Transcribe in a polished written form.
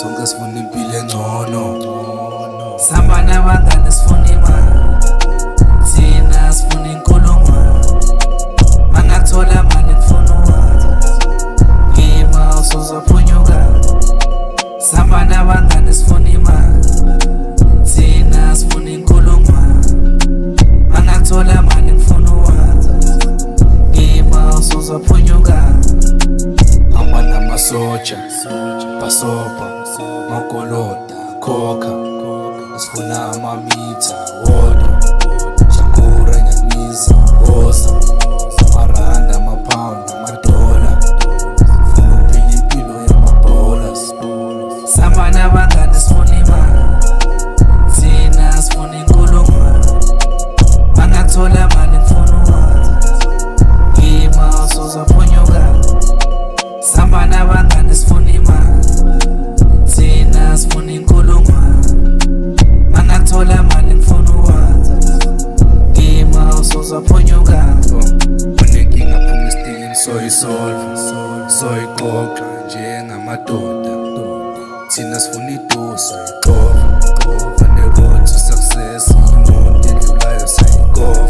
sonke sifuna impilo engcono. Sihamba nabangani sifuna imali, thina sifuna inkulungwane. Mangathola mali kufuna uwazi, ngima usuzophunyuka. Sihamba nabangani sifuna imali, thina sifuna inkulungwane. Mangathola mali kufuna uwazi, ngima usuzophunyuka. Hamba namasoja basobha magoloda khokha, sifuna amamitha wodwa. Shakura nyamiza bosa, amaranda amapound amadola, funa ukuphila impilo yamabhola. Sihamba nabangani sifuna imali, thina sifuna inkulungwane. Mangathola mali kufuna uwazi, ngima usuzophunyuka. Sihamba nabangani sifuna imali, thina sifuna inkulungwane. Mangathola mali kufuna uwazi, ngima usuzophunyuka. Unenkinga phuma estikini soyisolva, soyiqoqa njengamadoda. Thina sifuna idosa iqova, on the road to success, imoto edlulayo sayigova.